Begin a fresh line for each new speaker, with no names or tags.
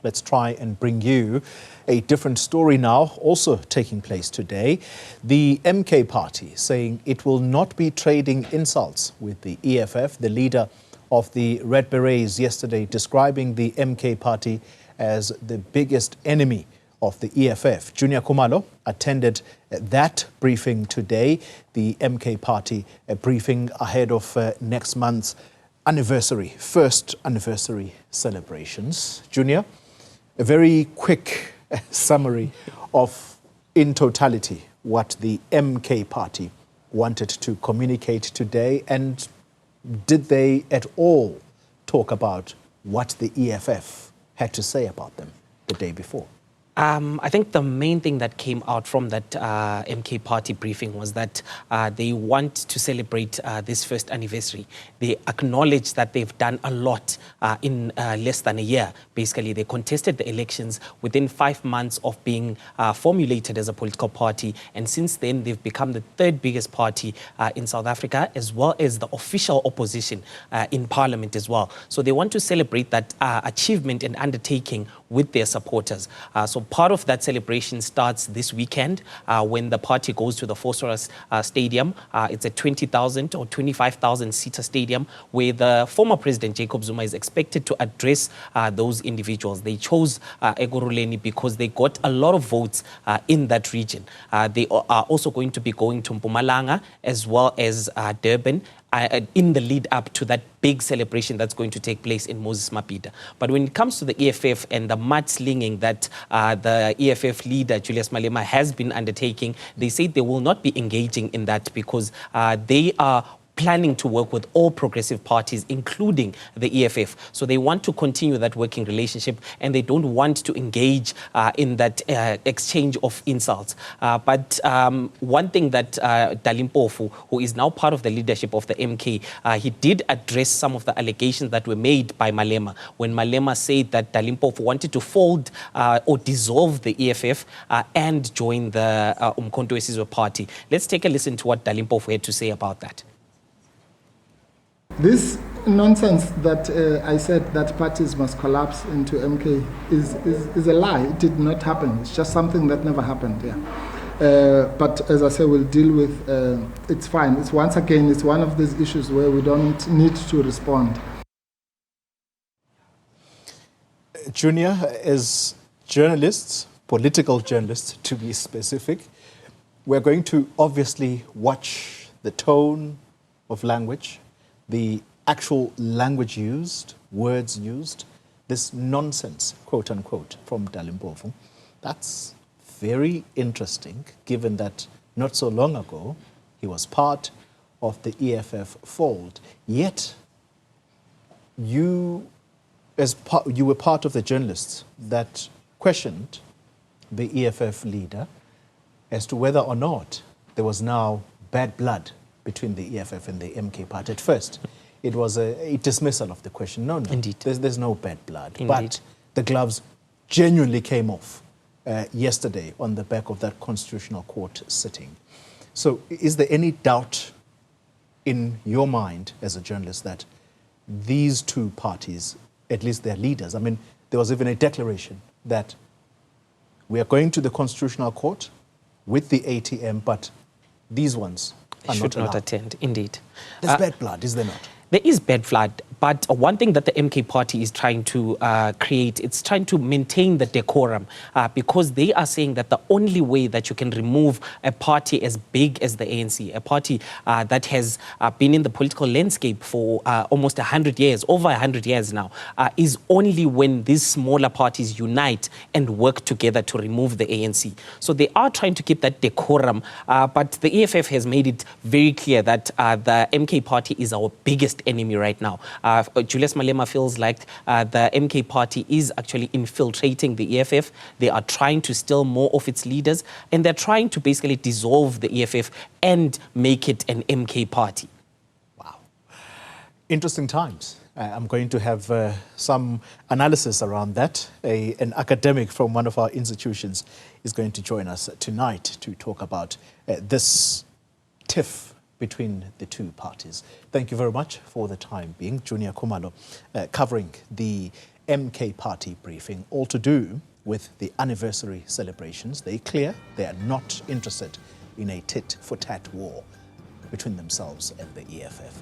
Let's try and bring you a different story now, also taking place today. The MK party saying it will not be trading insults with the EFF. The leader of the Red Berets yesterday describing the MK party as the biggest enemy of the EFF. Juniour Khumalo attended that briefing today, the MK party briefing ahead of next month's first anniversary celebrations. Juniour, a very quick summary of, in totality, what the MK party wanted to communicate today, and did they at all talk about what the EFF had to say about them the day before?
I think the main thing that came out from that MK party briefing was that they want to celebrate this first anniversary. They acknowledge that they've done a lot in less than a year. Basically, they contested the elections within 5 months of being formulated as a political party. And since then, they've become the third biggest party in South Africa, as well as the official opposition in parliament as well. So they want to celebrate that achievement and undertaking with their supporters. So part of that celebration starts this weekend when the party goes to the Phosphorus Stadium. It's a 20,000 or 25,000 seater stadium where the former president Jacob Zuma is expected to address those individuals. They chose Ekurhuleni because they got a lot of votes in that region. They are also going to be going to Mpumalanga as well as Durban in the lead up to that big celebration that's going to take place in Moses Mabhida. But when it comes to the EFF and the mudslinging that the EFF leader, Julius Malema, has been undertaking, they say they will not be engaging in that because they are planning to work with all progressive parties, including the EFF. So they want to continue that working relationship and they don't want to engage in that exchange of insults. But one thing that Daliv Bovu, who is now part of the leadership of the MK, he did address some of the allegations that were made by Malema when Malema said that Daliv Bovu wanted to fold or dissolve the EFF and join the Umkhonto weSizwe party. Let's take a listen to what Daliv Bovu had to say about that.
This nonsense that I said that parties must collapse into MK is a lie. It did not happen. It's just something that never happened. Yeah. But as I say, we'll deal with. It's fine. It's once again. It's one of these issues where we don't need to respond.
Juniour, as journalists, political journalists to be specific, we're going to obviously watch the tone of language, the actual language used, words used, this nonsense, quote unquote, from Daliv Bovu. That's very interesting, given that not so long ago, he was part of the EFF fold. Yet, you were part of the journalists that questioned the EFF leader as to whether or not there was now bad blood between the EFF and the MK party. At first, it was a dismissal of the question. No,
Indeed.
There's no bad blood.
Indeed.
But the gloves genuinely came off yesterday on the back of that Constitutional Court sitting. So is there any doubt in your mind as a journalist that these two parties, at least their leaders, I mean, there was even a declaration that we are going to the Constitutional Court with the ATM, but these ones
should not attend, indeed.
There's bad blood, is there not?
There is bad blood, but one thing that the MK party is trying to create, it's trying to maintain the decorum because they are saying that the only way that you can remove a party as big as the ANC, a party that has been in the political landscape for almost 100 years, over 100 years now, is only when these smaller parties unite and work together to remove the ANC. So they are trying to keep that decorum, but the EFF has made it very clear that the MK party is our biggest enemy right now. Julius Malema feels like the MK party is actually infiltrating the EFF. They are trying to steal more of its leaders, and they're trying to basically dissolve the EFF and make it an MK party.
Wow. Interesting times. I'm going to have some analysis around that. An academic from one of our institutions is going to join us tonight to talk about this tiff between the two parties. Thank you very much for the time being. Juniour Khumalo covering the MK party briefing, all to do with the anniversary celebrations. They're clear they are not interested in a tit-for-tat war between themselves and the EFF.